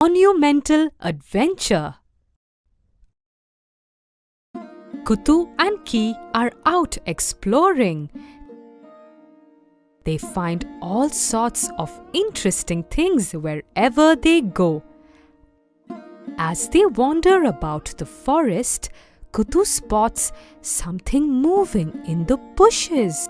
monumental adventure. Kutu and Ki are out exploring. They find all sorts of interesting things wherever they go. As they wander about the forest, Kutu spots something moving in the bushes.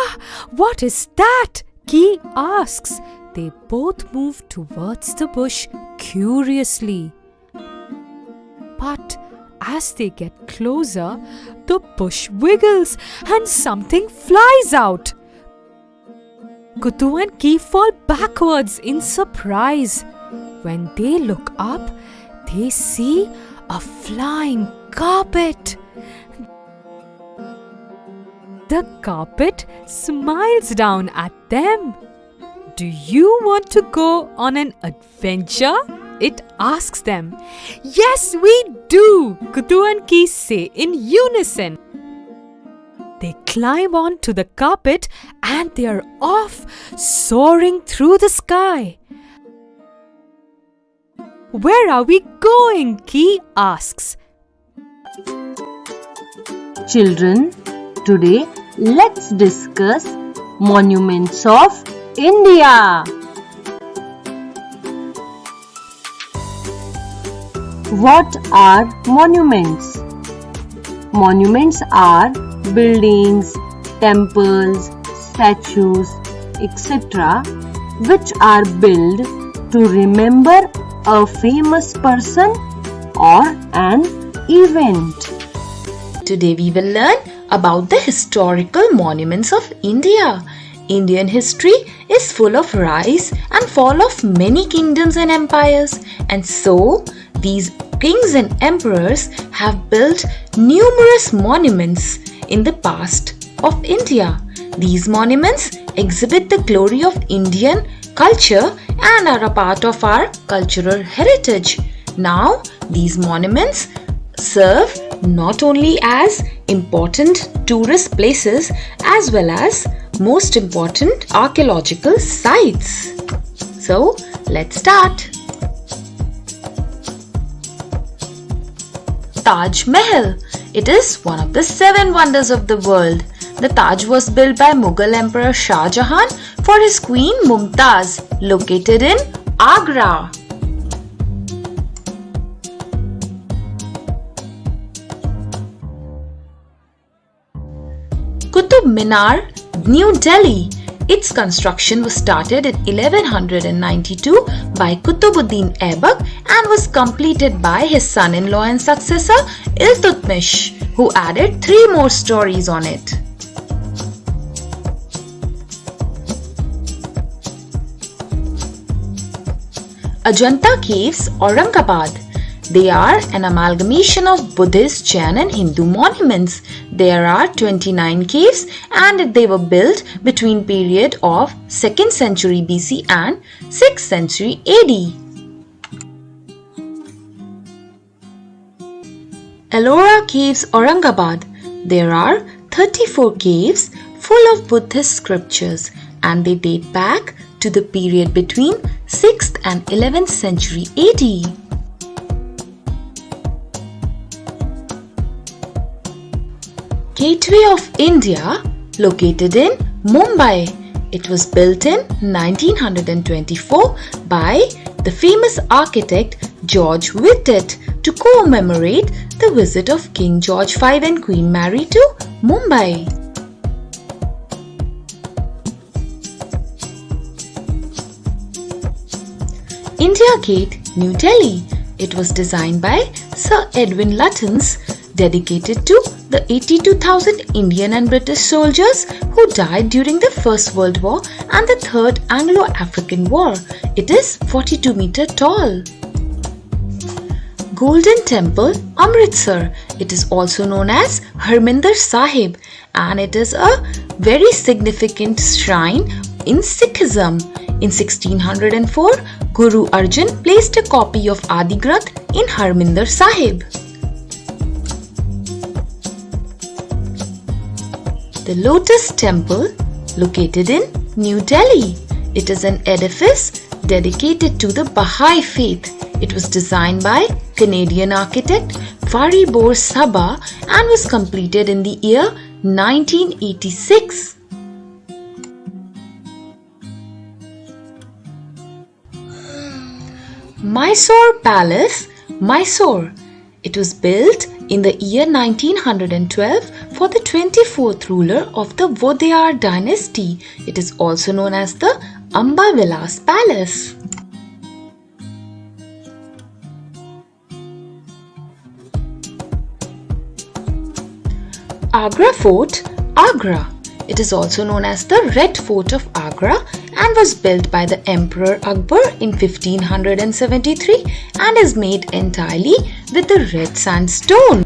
"Ah, what is that?" Ki asks. They both move towards the bush curiously. But as they get closer, the bush wiggles and something flies out. Kutu and Ki fall backwards in surprise. When they look up, they see a flying carpet. The carpet smiles down at them. "Do you want to go on an adventure?" it asks them. "Yes, we do," Kutu and Ki say in unison. They climb onto the carpet and they are off, soaring through the sky. "Where are we going?" Ki asks. Children, today let's discuss monuments of India. What are monuments? Monuments are buildings, temples, statues, etc. which are built to remember a famous person or an event. Today we will learn about the historical monuments of India. Indian history is full of rise and fall of many kingdoms and empires, and so these kings and emperors have built numerous monuments in the past of India. These monuments exhibit the glory of Indian culture and are a part of our cultural heritage. Now, these monuments serve not only as important tourist places as well as most important archaeological sites. So, let's start. Taj Mahal. It is one of the 7 wonders of the world. The Taj was built by Mughal Emperor Shah Jahan for his queen Mumtaz, located in Agra. Qutub Minar, New Delhi. Its construction was started in 1192 by Qutbuddin Aibak and was completed by his son-in-law and successor Iltutmish, who added 3 more stories on it. Ajanta Caves, Aurangabad. They are an amalgamation of Buddhist, Jain and Hindu monuments. There are 29 caves and they were built between period of 2nd century BC and 6th century AD. Ellora Caves, Aurangabad. There are 34 caves full of Buddhist scriptures and they date back to the period between 6th and 11th century AD. Gateway of India, located in Mumbai. It was built in 1924 by the famous architect George Whitted to commemorate the visit of King George V and Queen Mary to Mumbai. India Gate, New Delhi. It was designed by Sir Edwin Lutyens, dedicated to the 82,000 Indian and British soldiers who died during the First World War and the Third Anglo-African War. It is 42 meters tall. Golden Temple, Amritsar. It is also known as Harmandir Sahib and it is a very significant shrine in Sikhism. In 1604, Guru Arjan placed a copy of Adi Granth in Harmandir Sahib. The Lotus Temple, located in New Delhi. It is an edifice dedicated to the Baha'i faith. It was designed by Canadian architect Faribor Sabah and was completed in the year 1986. Mysore Palace, Mysore. It was built in the year 1912 for the 24th ruler of the Vodeyar dynasty. It is also known as the Amba Vilas Palace. Agra Fort, Agra. It is also known as the Red Fort of Agra and was built by the Emperor Akbar in 1573 and is made entirely with the red sandstone.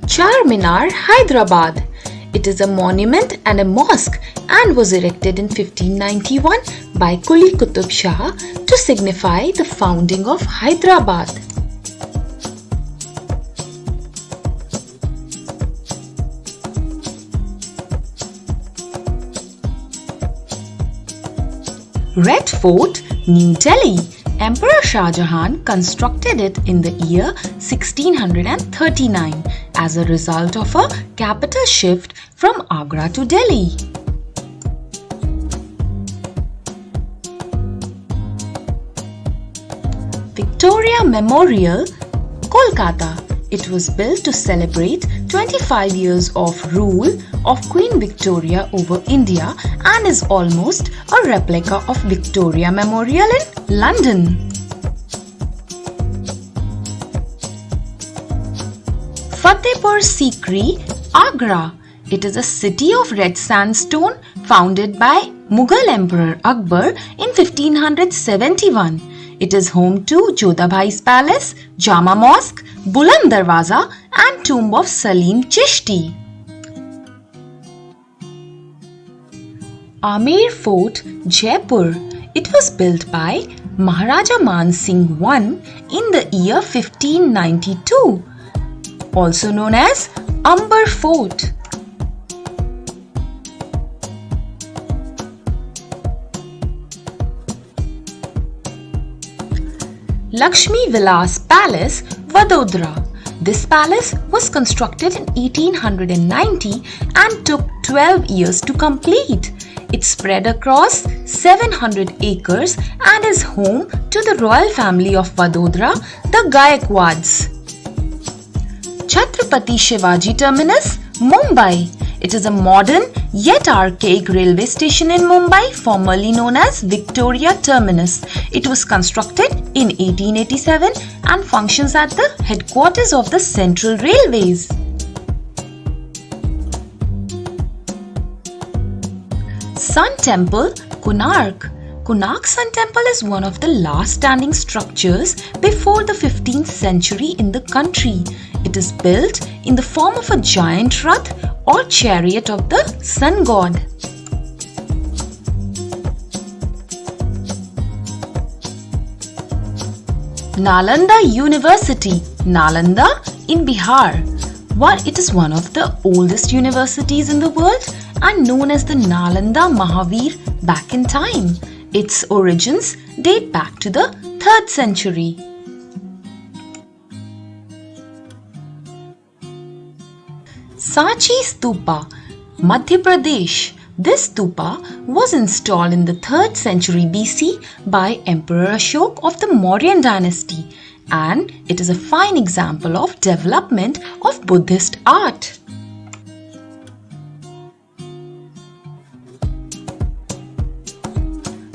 Charminar, Hyderabad. It is a monument and a mosque and was erected in 1591 by Quli Qutub Shah to signify the founding of Hyderabad. Red Fort, New Delhi. Emperor Shah Jahan constructed it in the year 1639 as a result of a capital shift from Agra to Delhi. Victoria Memorial, Kolkata. It was built to celebrate 25 years of rule of Queen Victoria over India and is almost a replica of Victoria Memorial in London. Fatehpur Sikri, Agra. It is a city of red sandstone founded by Mughal Emperor Akbar in 1571. It is home to Jodhabai's Palace, Jama Mosque, Buland Darwaza and tomb of Salim Chishti. Amer Fort, Jaipur. It was built by Maharaja Man Singh I in the year 1592, also known as Amber Fort. Lakshmi Vilas Palace, Vadodara. This palace was constructed in 1890 and took 12 years to complete. It spread across 700 acres and is home to the royal family of Vadodara, the Gaekwads. Chhatrapati Shivaji Terminus, Mumbai. It is a modern yet archaic railway station in Mumbai, formerly known as Victoria Terminus. It was constructed in 1887 and functions at the headquarters of the Central Railways. Sun Temple, Konark. Konark Sun Temple is one of the last standing structures before the 15th century in the country. It is built in the form of a giant rath or chariot of the sun god. Nalanda University, Nalanda in Bihar. It is one of the oldest universities in the world and known as the Nalanda Mahavir back in time. Its origins date back to the 3rd century. Sanchi Stupa, Madhya Pradesh. This stupa was installed in the 3rd century BC by Emperor Ashok of the Mauryan dynasty, and it is a fine example of development of Buddhist art.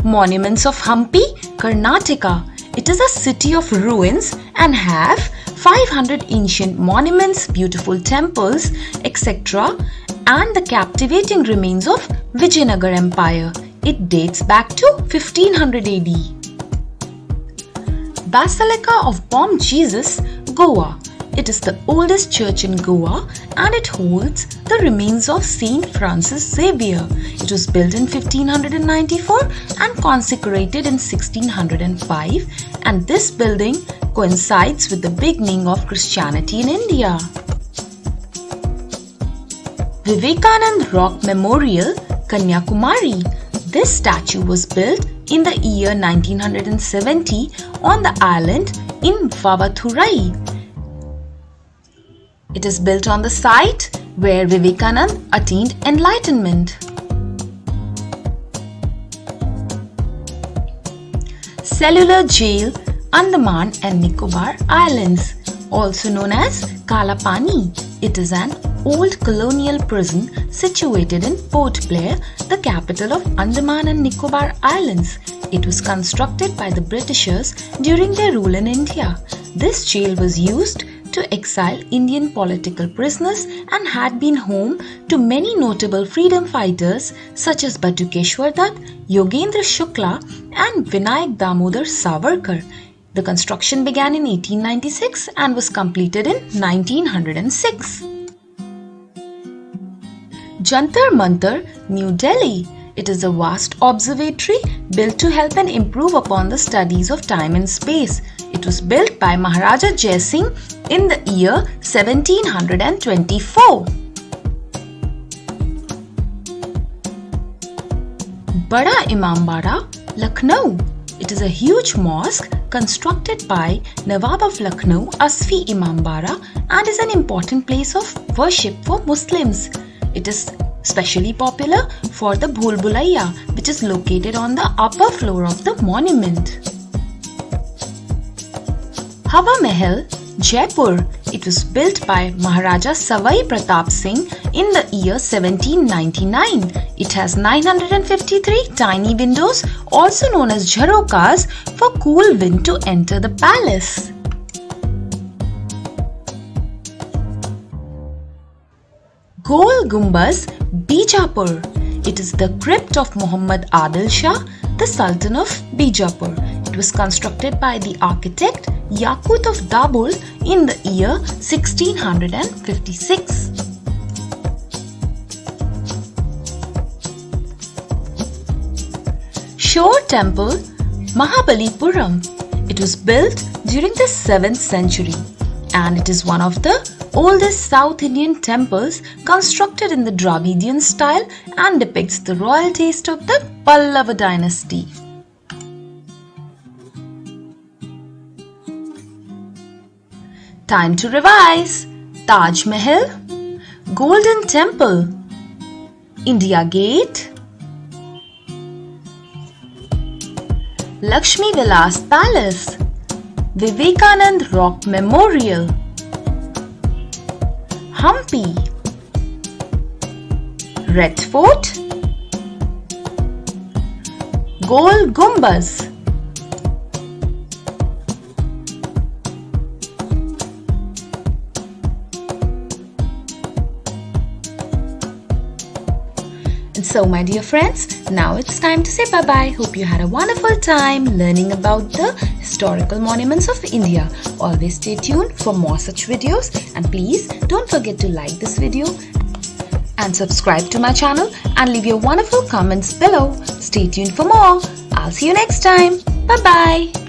Monuments of Hampi, Karnataka. It is a city of ruins and have 500 ancient monuments, beautiful temples, etc. and the captivating remains of Vijayanagar Empire. It dates back to 1500 AD. Basilica of Bom Jesus, Goa. It is the oldest church in Goa and it holds the remains of Saint Francis Xavier. It was built in 1594 and consecrated in 1605, and this building coincides with the beginning of Christianity in India. Vivekanand Rock Memorial, Kanyakumari. This statue was built in the year 1970 on the island in Vavathurai. It is built on the site where Vivekanand attained enlightenment. Cellular Jail, Andaman and Nicobar Islands, also known as Kalapani. It is an old colonial prison situated in Port Blair, the capital of Andaman and Nicobar Islands. It was constructed by the Britishers during their rule in India. This jail was used to exile Indian political prisoners and had been home to many notable freedom fighters such as Batukeshwar Dutt, Yogendra Shukla and Vinayak Damodar Savarkar. The construction began in 1896 and was completed in 1906. Jantar Mantar, New Delhi. It is a vast observatory built to help and improve upon the studies of time and space. It was built by Maharaja Jai Singh in the year 1724. Bada Imambara, Lucknow. It is a huge mosque constructed by Nawab of Lucknow, Asfi Imambara, and is an important place of worship for Muslims. It is especially popular for the Bhul Bhulaiya, which is located on the upper floor of the monument. Hawa Mahal, Jaipur. It was built by Maharaja Savai Pratap Singh in the year 1799. It has 953 tiny windows, also known as jharokas, for cool wind to enter the palace. Gol Gumbaz, Bijapur. It is the crypt of Muhammad Adil Shah, the Sultan of Bijapur. It was constructed by the architect Yaqut of Dabul in the year 1656. Shore Temple, Mahabalipuram. It was built during the 7th century and it is one of the oldest South Indian temples constructed in the Dravidian style and depicts the royal taste of the Pallava dynasty. Time to revise. Taj Mahal, Golden Temple, India Gate, Lakshmi Vilas Palace, Vivekanand Rock Memorial, Hampi, Red Fort, Gol Gumbaz, And so my dear friends, now it's time to say bye-bye. Hope you had a wonderful time learning about the historical monuments of India. Always stay tuned for more such videos and please don't forget to like this video and subscribe to my channel and leave your wonderful comments below. Stay tuned for more. I'll see you next time. Bye-bye.